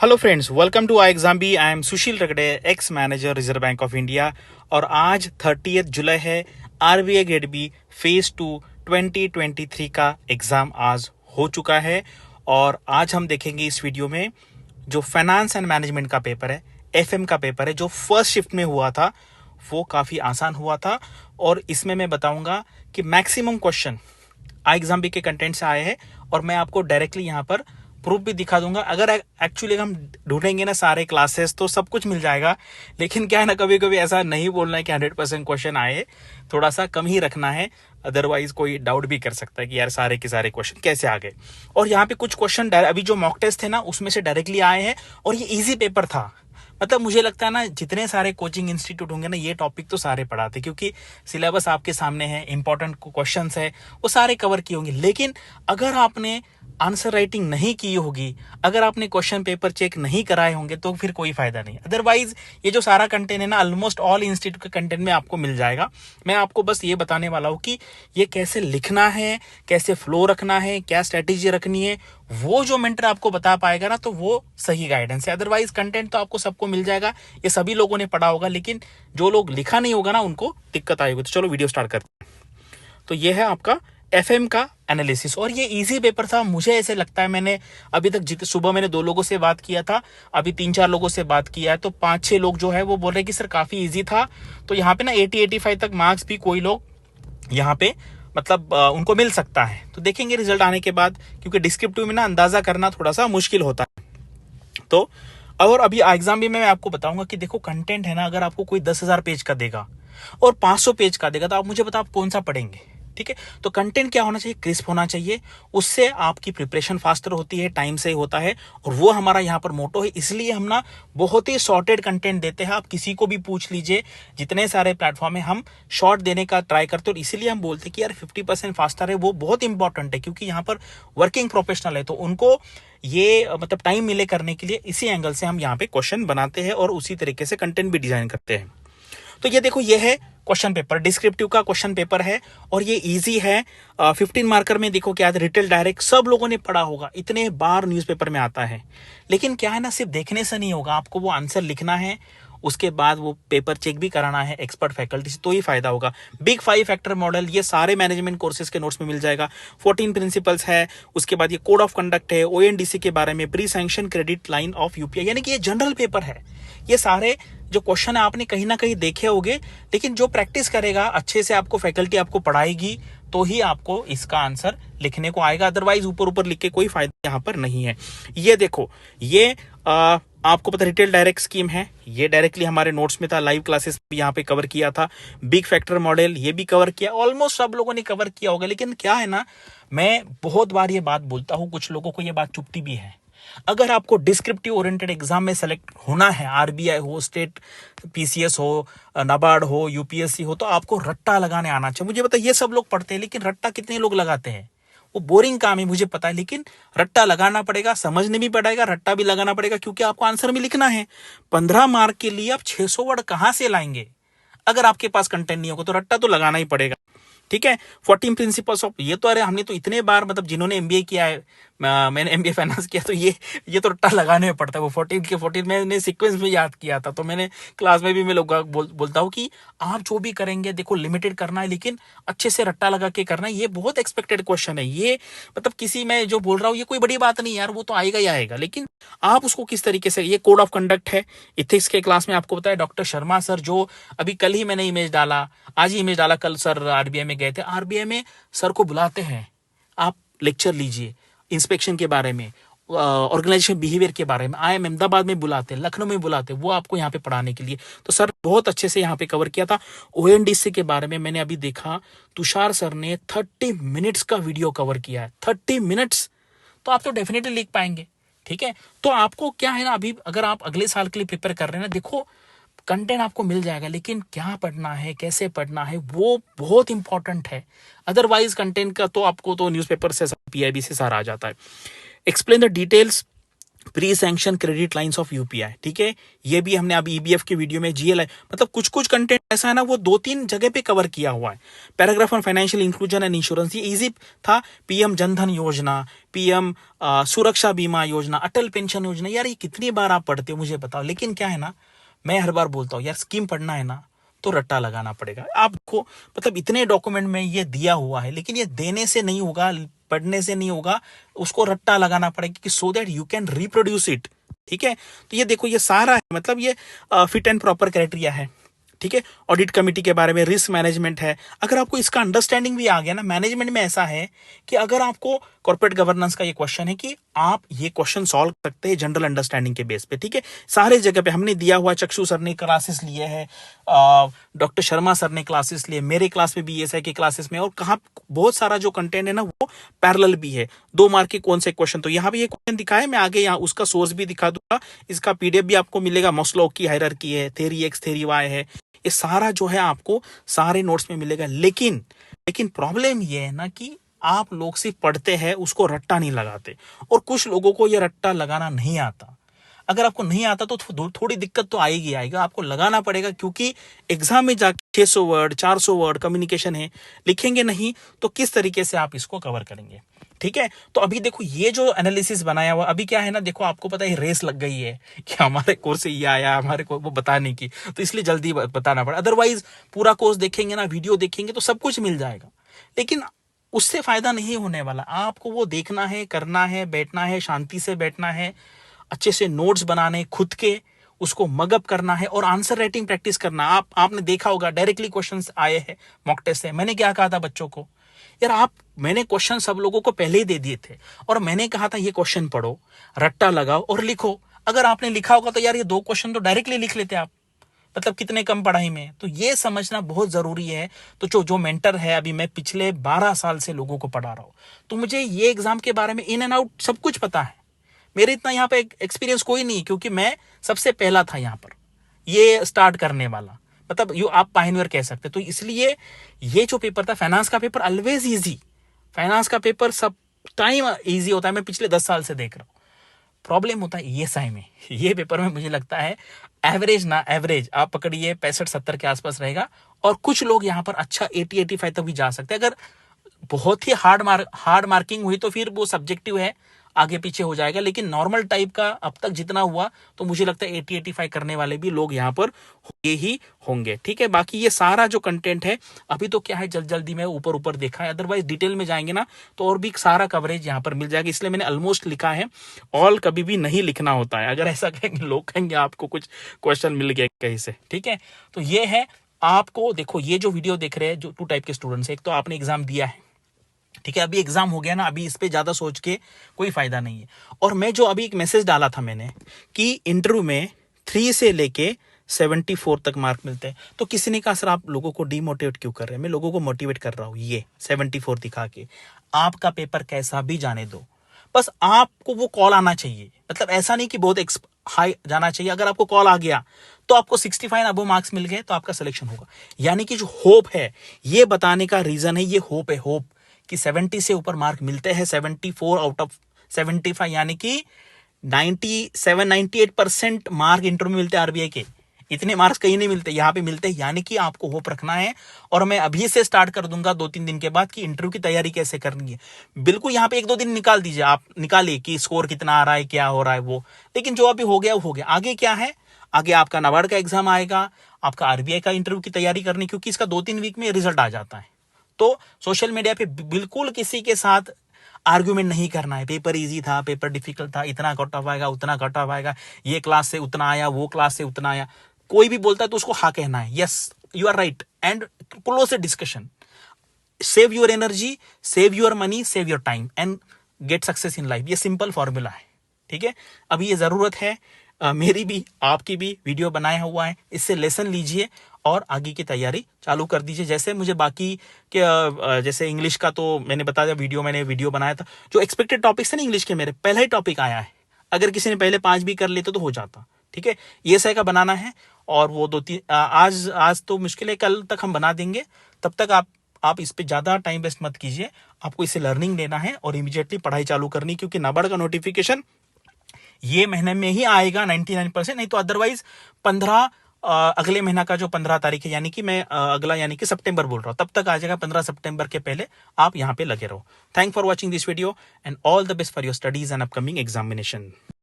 Hello friends, welcome to I exam B. I am Sushil Ragade, ex manager Reserve Bank of India. और आज 30 जुलाई है। RBI grade B phase 2 2023 का exam आज हो चुका है। और आज हम देखेंगे इस वीडियो में जो फाइनेंस एंड मैनेजमेंट का पेपर है, एफएम का पेपर है, जो फर्स्ट शिफ्ट में हुआ था वो काफ़ी आसान हुआ था। और इसमें मैं बताऊंगा कि मैक्सिमम क्वेश्चन आई एग्जाम बी के कंटेंट से आए हैं और मैं आपको डायरेक्टली यहाँ पर प्रूफ भी दिखा दूंगा। अगर एक्चुअली हम ढूंढेंगे ना सारे क्लासेस तो सब कुछ मिल जाएगा, लेकिन क्या है ना, कभी कभी ऐसा नहीं बोलना है कि 100% क्वेश्चन आए, थोड़ा सा कम ही रखना है। अदरवाइज कोई डाउट भी कर सकता है कि यार सारे के सारे क्वेश्चन कैसे आ गए। और यहाँ पे कुछ क्वेश्चन अभी जो मॉक टेस्ट थे ना उसमें से डायरेक्टली आए हैं और ये ईजी पेपर था। मतलब मुझे लगता है ना जितने सारे कोचिंग इंस्टीट्यूट होंगे ना ये टॉपिक तो सारे पढ़ाते, क्योंकि सिलेबस आपके सामने है, इंपॉर्टेंट क्वेश्चंस है, वो सारे कवर किए होंगे। लेकिन अगर आपने आंसर राइटिंग नहीं की होगी, अगर आपने क्वेश्चन पेपर चेक नहीं कराए होंगे तो फिर कोई फायदा नहीं। अदरवाइज ये जो सारा कंटेंट है ना ऑलमोस्ट ऑल इंस्टीट्यूट के कंटेंट में आपको मिल जाएगा। मैं आपको बस ये बताने वाला हूँ कि ये कैसे लिखना है, कैसे फ्लो रखना है, क्या स्ट्रेटेजी रखनी है, वो जो मेंटर आपको बता पाएगा ना तो वो सही गाइडेंस है। अदरवाइज कंटेंट तो आपको सबको मिल जाएगा, ये सभी लोगों ने पढ़ा होगा, लेकिन जो लोग लिखा नहीं होगा ना उनको दिक्कत आएगी। तो चलो वीडियो स्टार्ट करते हैं। तो ये है आपका एफएम का एनालिसिस और ये इजी पेपर था मुझे ऐसे लगता है। मैंने अभी तक सुबह मैंने 2 लोगों से बात किया था, अभी 3-4 लोगों से बात किया है, तो 5-6 लोग जो है वो बोल रहे कि सर काफी इजी था। तो यहाँ पे ना 80-85 तक मार्क्स भी कोई लोग यहाँ पे मतलब उनको मिल सकता है। तो देखेंगे रिजल्ट आने के बाद, क्योंकि डिस्क्रिप्टिव में ना अंदाजा करना थोड़ा सा मुश्किल होता है। तो और अभी एग्जाम भी मैं आपको बताऊंगा कि देखो कंटेंट है ना, अगर आपको कोई 10,000 पेज का देगा और 500 पेज का देगा तो आप मुझे बताओ आप कौन सा पढ़ेंगे। ठीक है, तो कंटेंट क्या होना चाहिए, क्रिस्प होना चाहिए, उससे आपकी प्रिपरेशन फास्टर होती है, टाइम से होता है। और वो हमारा यहाँ पर मोटो है, इसलिए हम ना बहुत ही शॉर्टेड कंटेंट देते हैं। आप किसी को भी पूछ लीजिए, जितने सारे प्लेटफॉर्म है हम शॉर्ट देने का ट्राई करते हैं। और इसीलिए हम बोलते हैं कि यार 50% फास्टर है, वो बहुत इंपॉर्टेंट है, क्योंकि यहाँ पर वर्किंग प्रोफेशनल है तो उनको ये मतलब टाइम मिले करने के लिए, इसी एंगल से हम यहाँ पे क्वेश्चन बनाते हैं और उसी तरीके से कंटेंट भी डिजाइन करते हैं। तो ये देखो, ये है क्वेश्चन पेपर, डिस्क्रिप्टिव का क्वेश्चन पेपर है और ये इजी है। 15 मार्कर में देखो क्या है, रिटेल डायरेक्ट सब लोगों ने पढ़ा होगा, इतने बार न्यूज़पेपर में आता है। लेकिन क्या है ना, सिर्फ देखने से नहीं होगा, आपको वो आंसर लिखना है, उसके बाद वो पेपर चेक भी कराना है एक्सपर्ट फैकल्टी से, तो ही फायदा होगा। बिग 5 फैक्टर मॉडल ये सारे मैनेजमेंट कोर्सेज के नोट्स में मिल जाएगा। 14 प्रिंसिपल्स है, उसके बाद ये कोड ऑफ कंडक्ट है, ओएनडीसी के बारे में, pre sanction credit line of UPI, यानी कि ये जनरल पेपर है। ये सारे जो क्वेश्चन है आपने कहीं ना कहीं देखे होंगे, लेकिन जो प्रैक्टिस करेगा अच्छे से, आपको फैकल्टी आपको पढ़ाएगी तो ही आपको इसका आंसर लिखने को आएगा। अदरवाइज ऊपर ऊपर लिख के कोई फायदा यहाँ पर नहीं है। ये देखो, ये आपको पता रिटेल डायरेक्ट स्कीम है, ये डायरेक्टली हमारे नोट्स में था, लाइव क्लासेस भी यहाँ पे कवर किया था। बिग फैक्टर मॉडल ये भी कवर किया, ऑलमोस्ट सब लोगों ने कवर किया होगा। लेकिन क्या है ना, मैं बहुत बार ये बात बोलता हूँ, कुछ लोगों को ये बात चुभती भी है। अगर आपको डिस्क्रिप्टिव ओरिएंटेड एग्जाम में सेलेक्ट होना है, आरबीआई हो, स्टेट पीसीएस हो, नाबार्ड हो, यूपीएससी हो, तो आपको रट्टा लगाने आना चाहिए। मुझे पता है ये सब लोग पढ़ते हैं, लेकिन रट्टा कितने लोग लगाते हैं, वो बोरिंग काम है मुझे पता है, लेकिन रट्टा लगाना पड़ेगा, समझने भी पड़ेगा, रट्टा भी लगाना पड़ेगा, क्योंकि आपको आंसर भी लिखना है। 15 मार्क के लिए आप 600 वर्ड कहां से लाएंगे अगर आपके पास कंटेंट नहीं होगा, तो रट्टा तो लगाना ही पड़ेगा। ठीक है, 14 प्रिंसिपल्स ऑफ, ये तो अरे हमने तो इतने बार, मतलब जिन्होंने एमबीए किया है, मैंने एमबीए फाइनेंस किया, तो ये तो रट्टा लगाने में पड़ता है। वो 14 के 14 मैंने सीक्वेंस में याद किया था, तो मैंने क्लास में भी मैं लोग बोलता हूँ कि आप जो भी करेंगे देखो लिमिटेड करना है, लेकिन अच्छे से रट्टा लगा के करना है। ये बहुत एक्सपेक्टेड क्वेश्चन है, ये मतलब किसी में जो बोल रहा हूँ ये कोई बड़ी बात नहीं यार, वो तो आएगा ही आएगा, लेकिन आप उसको किस तरीके से, ये कोड ऑफ कंडक्ट है, इथिक्स के क्लास में आपको बताया डॉक्टर शर्मा सर, जो अभी कल ही मैंने इमेज डाला, आज ही इमेज डाला, कल सर आरबीआई में गए थे। आरबीआई में सर को बुलाते हैं, आप लेक्चर लीजिए इंस्पेक्शन के बारे में, ऑर्गेनाइजेशन बिहेवियर के बारे में। आईएम अहमदाबाद में बुलाते, लखनऊ में बुलाते, वो आपको यहाँ पे पढ़ाने के लिए। तो सर बहुत अच्छे से यहाँ पे कवर किया था। ओएनडीसी के बारे में मैंने अभी देखा, तुषार सर ने 30 मिनट्स का वीडियो कवर किया है, 30 मिनट्स, तो आप तो डेफिनेटली लिख पाएंगे। ठीक है, तो आपको क्या है ना, अभी अगर आप अगले साल के लिए प्रिपेयर कर रहे हैं ना, देखो कंटेंट आपको मिल जाएगा, लेकिन क्या पढ़ना है, कैसे पढ़ना है, वो बहुत इंपॉर्टेंट है। अदरवाइज कंटेंट का तो आपको तो न्यूज़पेपर से, पीआईबी से सारा आ जाता है। Explain the details pre sanction credit lines of UPI, ठीक है। ये भी हमने अभी ईबीएफ की वीडियो में जीएल, मतलब कुछ कुछ कंटेंट ऐसा है ना, वो 2-3 जगह पे कवर किया हुआ है। Paragraph on financial inclusion and insurance, ये इजी था। पीएम जनधन योजना, पीएम सुरक्षा बीमा योजना, अटल पेंशन योजना, यार ये कितनी बार आप पढ़ते हो मुझे बताओ। लेकिन क्या है ना, मैं हर बार बोलता हूँ यार, स्कीम पढ़ना है ना तो रट्टा लगाना पड़ेगा आपको। मतलब इतने डॉक्यूमेंट में ये दिया हुआ है, लेकिन ये देने से नहीं होगा, पढ़ने से नहीं होगा, उसको रट्टा लगाना पड़ेगा कि so that you can reproduce it, ठीक है। तो ये देखो, ये सारा है, मतलब ये फिट एंड प्रॉपर क्राइटेरिया है, ठीक है। ऑडिट कमेटी के बारे में, रिस्क मैनेजमेंट है। अगर आपको इसका अंडरस्टैंडिंग भी आ गया ना, मैनेजमेंट में ऐसा है कि अगर आपको कॉर्पोरेट गवर्नेंस का ये क्वेश्चन है कि आप ये क्वेश्चन सॉल्व करते हैं जनरल अंडरस्टैंडिंग के बेस पे, ठीक है। सारे जगह पे हमने दिया हुआ, चक्षु सर ने क्लासेस लिए हैं, डॉक्टर शर्मा सर ने क्लासेस लिए, मेरे क्लास में भी एसआई के क्लासेस में, और कहा बहुत सारा जो कंटेंट है ना वो पैरेलल भी है। 2 मार्क के कौन से क्वेश्चन, तो यहाँ पे ये क्वेश्चन दिखाया, मैं आगे यहाँ उसका सोर्स भी दिखा दूंगा। इसका पीडीएफ भी आपको मिलेगा। मॉस्लो की हायरार्की है, थ्योरी एक्स थ्योरी वाई है, ये सारा जो है आपको सारे नोट्स में मिलेगा। लेकिन प्रॉब्लम ये है ना कि आप लोग सिर्फ पढ़ते हैं, उसको रट्टा नहीं लगाते, और कुछ लोगों को ये रट्टा लगाना नहीं आता। अगर आपको नहीं आता तो थोड़ी दिक्कत तो आएगा, आपको लगाना पड़ेगा, क्योंकि एग्जाम में जाके 600 वर्ड 400 वर्ड कम्युनिकेशन है, लिखेंगे नहीं तो किस तरीके से आप इसको कवर करेंगे, ठीक है। तो अभी देखो, ये जो एनालिसिस बनाया हुआ अभी क्या है ना, देखो आपको पता है रेस लग गई है कि हमारे कोर्स से ये आया, हमारे को वो बताने की, तो इसलिए जल्दी बताना पड़ा। अदरवाइज पूरा कोर्स देखेंगे ना, वीडियो देखेंगे तो सब कुछ मिल जाएगा, लेकिन उससे फायदा नहीं होने वाला। आपको वो देखना है, करना है, बैठना है, शांति से बैठना है, अच्छे से नोट्स बनाने खुद के, उसको मगअप करना है, और आंसर राइटिंग प्रैक्टिस करना। आपने देखा होगा डायरेक्टली क्वेश्चंस आए हैं मॉक टेस्ट से। मैंने क्या कहा था बच्चों को, यार मैंने क्वेश्चन सब लोगों को पहले ही दे दिए थे, और मैंने कहा था ये क्वेश्चन पढ़ो, रट्टा लगाओ और लिखो। अगर आपने लिखा होगा तो यार ये 2 क्वेश्चन तो डायरेक्टली लिख लेते आप, मतलब कितने कम पढ़ाई में। तो ये समझना बहुत जरूरी है। तो जो मेंटर है, अभी मैं पिछले 12 साल से लोगों को पढ़ा रहा हूं, तो मुझे ये एग्जाम के बारे में इन एंड आउट सब कुछ पता है। मेरे इतना यहाँ पे एक्सपीरियंस कोई नहीं, क्योंकि मैं सबसे पहला था यहाँ पर ये स्टार्ट करने वाला, मतलब यू आप पायनियर कह सकते। तो इसलिए ये जो पेपर था, फाइनेंस का पेपर ऑलवेज इजी, फाइनेंस का पेपर सब टाइम इजी होता है। मैं पिछले 10 साल से देख रहा हूँ। प्रॉब्लम होता है ईएसआई में, ये पेपर में मुझे लगता है एवरेज आप पकड़िए 65-70 के आसपास रहेगा, और कुछ लोग यहाँ पर अच्छा 80-85 तक भी जा सकते हैं। अगर बहुत ही हार्ड मार्किंग हुई तो फिर वो सब्जेक्टिव है, आगे पीछे हो जाएगा। लेकिन नॉर्मल टाइप का अब तक जितना हुआ, तो मुझे लगता है 80-85 करने वाले भी लोग यहाँ पर ही होंगे, ठीक है। बाकी ये सारा जो कंटेंट है, अभी तो क्या है, जल्दी में ऊपर देखा है, अदरवाइज डिटेल में जाएंगे ना तो और भी सारा कवरेज यहाँ पर मिल जाएगा। इसलिए मैंने ऑलमोस्ट लिखा है, ऑल कभी भी नहीं लिखना होता है। अगर ऐसा कहेंगे लोग, कहेंगे आपको कुछ क्वेश्चन मिल गया कहीं से, ठीक है। तो ये है, आपको देखो, ये जो वीडियो देख रहे हैं, जो 2 टाइप के स्टूडेंट्स है, एक तो आपने एग्जाम दिया है, ठीक है, अभी एग्जाम हो गया ना, अभी इस पे ज्यादा सोच के कोई फायदा नहीं है। और मैं जो अभी एक मैसेज डाला था मैंने कि इंटरव्यू में 3 से लेके 74 तक मार्क मिलते हैं, तो किसी ने कहा सर आप लोगों को डिमोटिवेट क्यों कर रहे हैं। मैं लोगों को मोटिवेट कर रहा हूं, ये 74 दिखा के। आपका पेपर कैसा भी जाने दो, बस आपको वो कॉल आना चाहिए। मतलब ऐसा नहीं कि बहुत हाई जाना चाहिए। अगर आपको कॉल आ गया तो आपको 65 अबव मार्क्स मिल गए तो आपका सिलेक्शन होगा। यानी कि जो होप है, ये बताने का रीजन है, ये होप है, होप कि 70 से ऊपर मार्क मिलते हैं। 74 आउट ऑफ 75, यानी कि 97-98% मार्क इंटरव्यू में मिलते हैं आरबीआई के। इतने मार्क्स कहीं नहीं मिलते, यहाँ पे मिलते हैं। यानी कि आपको होप रखना है, और मैं अभी से स्टार्ट कर दूंगा 2-3 दिन के बाद कि इंटरव्यू की तैयारी कैसे करनी है। बिल्कुल यहाँ पे 1-2 दिन निकाल दीजिए, आप निकालिए कि स्कोर कितना आ रहा है, क्या हो रहा है वो। लेकिन जो अभी हो गया वो हो गया। आगे क्या है, आगे आपका नाबार्ड का एग्जाम आएगा, आपका आरबीआई का इंटरव्यू की तैयारी करनी, क्योंकि इसका 2-3 वीक में रिजल्ट आ जाता है। तो सोशल मीडिया पे बिल्कुल किसी के साथ आर्ग्यूमेंट नहीं करना है। पेपर इजी था, पेपर डिफिकल्ट था, इतना कट ऑफ आएगा, उतना कट ऑफ आएगा, ये क्लास से उतना आया, वो क्लास से उतना आया। कोई भी बोलता है तो उसको हाँ कहना है, yes you are right, and close a discussion. Save your energy, save your money, save your time, and get success in life. ये सिंपल फॉर्मूला है, ठीक है। अभी ये जरूरत है, मेरी भी आपकी भी वीडियो बनाया हुआ है, इससे लेसन लीजिए और आगे की तैयारी चालू कर दीजिए। जैसे मुझे बाकी के जैसे इंग्लिश का तो मैंने बता दिया, मैंने वीडियो बनाया था। जो एक्सपेक्टेड टॉपिक्स थे ना इंग्लिश के, मेरे पहला ही टॉपिक आया है। अगर किसी ने पहले 5 भी कर लेते तो हो जाता, ठीक है। ईएसआई का बनाना है, और वो 2-3 आज तो मुश्किल है, कल तक हम बना देंगे। तब तक आप इस पे ज्यादा टाइम वेस्ट मत कीजिए। आपको इससे लर्निंग लेना है और इमीडिएटली पढ़ाई चालू करनी, क्योंकि नाबार्ड का नोटिफिकेशन ये महीने में ही आएगा 99%, नहीं तो अदरवाइज 15 अगले महीना का जो 15 तारीख है, यानी कि मैं अगला यानी कि सितंबर बोल रहा हूँ, तब तक आ जाएगा। 15 सितंबर के पहले आप यहाँ पे लगे रहो। Thank for watching this video and all the best for your studies and upcoming examination.